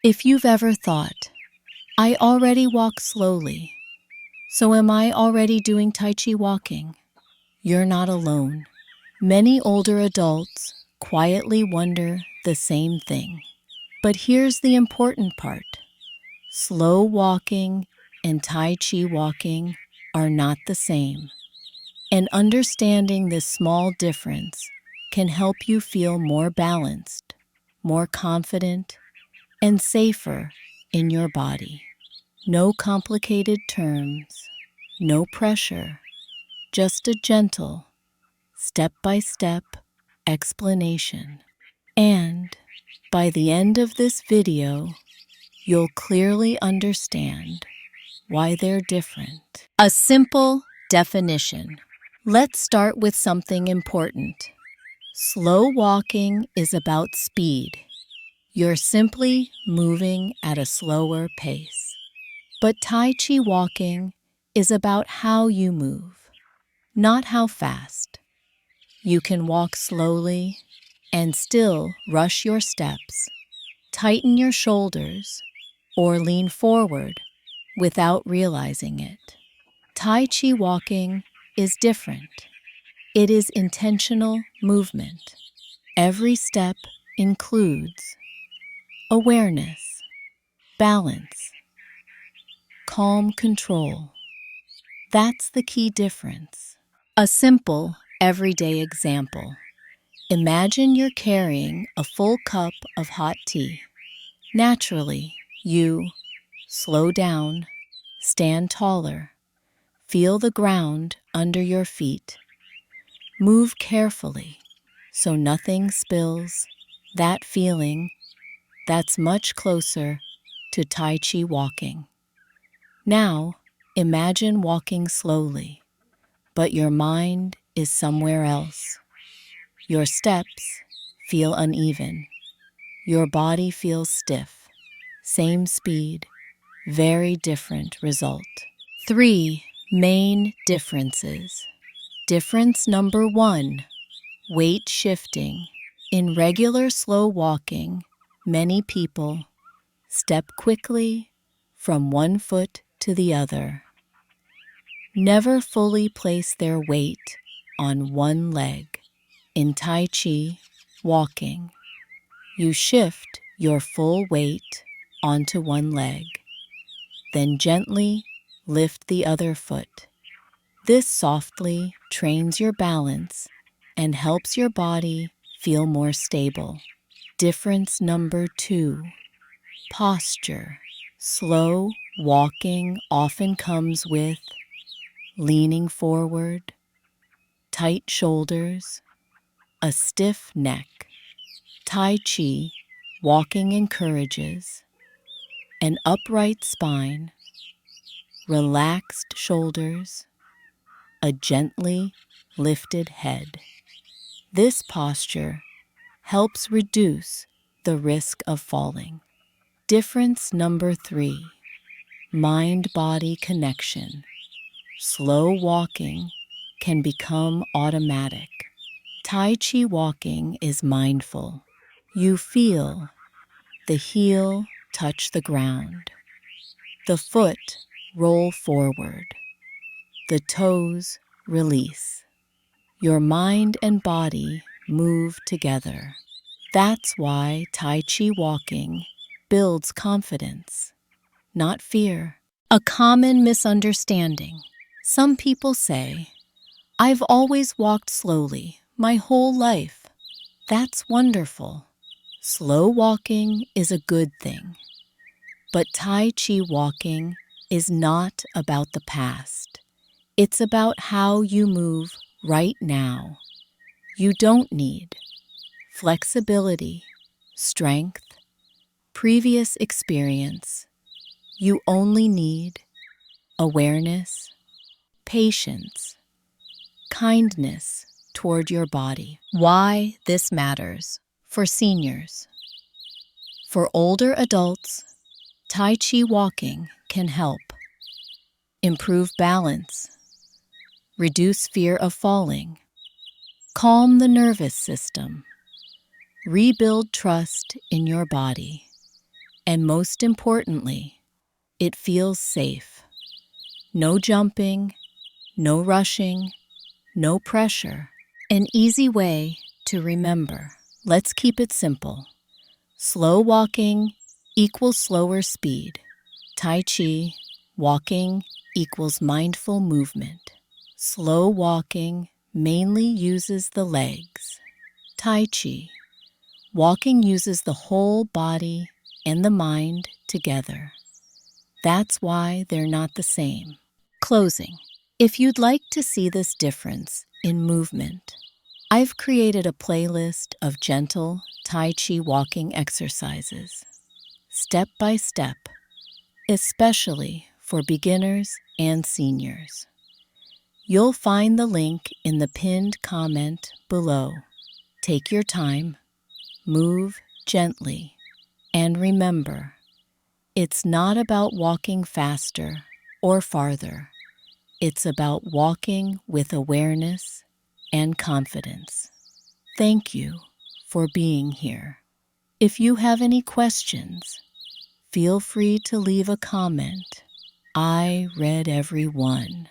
If you've ever thought, I already walk slowly, so am I already doing Tai Chi walking? You're not alone. Many older adults quietly wonder the same thing. But here's the important part. Slow walking and Tai Chi walking are not the same. And understanding this small difference can help you feel more balanced, more confident, and safer in your body. No complicated terms, no pressure, just a gentle, step-by-step explanation. And by the end of this video, you'll clearly understand why they're different. A simple definition. Let's start with something important. Slow walking is about speed. You're simply moving at a slower pace. But Tai Chi walking is about how you move, not how fast. You can walk slowly and still rush your steps, tighten your shoulders, or lean forward without realizing it. Tai Chi walking is different. It is intentional movement. Every step includes awareness, balance, calm control. That's the key difference. A simple, everyday example. Imagine you're carrying a full cup of hot tea. Naturally, you slow down, stand taller, feel the ground under your feet. Move carefully so nothing spills. That feeling, that's much closer to Tai Chi walking. Now, imagine walking slowly, but your mind is somewhere else. Your steps feel uneven. Your body feels stiff. Same speed, very different result. 3 main differences. Difference number 1, weight shifting. In regular slow walking, many people step quickly from one foot to the other. Never fully place their weight on one leg. In Tai Chi walking, you shift your full weight onto one leg, then gently lift the other foot. This softly trains your balance and helps your body feel more stable. Difference number 2, posture. Slow walking often comes with leaning forward, tight shoulders, a stiff neck. Tai Chi walking encourages an upright spine, relaxed shoulders, a gently lifted head. This posture helps reduce the risk of falling. Difference number 3, mind-body connection. Slow walking can become automatic. Tai Chi walking is mindful. You feel the heel touch the ground, the foot roll forward, the toes release. Your mind and body move together. That's why Tai Chi walking builds confidence, not fear. A common misunderstanding. Some people say, I've always walked slowly my whole life. That's wonderful. Slow walking is a good thing. But Tai Chi walking is not about the past. It's about how you move right now. You don't need flexibility, strength, previous experience. You only need awareness, patience, kindness toward your body. Why this matters for seniors. For older adults, Tai Chi walking can help improve balance, reduce fear of falling, calm the nervous system, rebuild trust in your body. And most importantly, it feels safe. No jumping, no rushing, no pressure. An easy way to remember. Let's keep it simple. Slow walking equals slower speed. Tai Chi walking equals mindful movement. Slow walking mainly uses the legs. Tai Chi walking uses the whole body and the mind together. That's why they're not the same. Closing. If you'd like to see this difference in movement, I've created a playlist of gentle Tai Chi walking exercises, step by step, especially for beginners and seniors. You'll find the link in the pinned comment below. Take your time, move gently, and remember, it's not about walking faster or farther. It's about walking with awareness and confidence. Thank you for being here. If you have any questions, feel free to leave a comment. I read every one.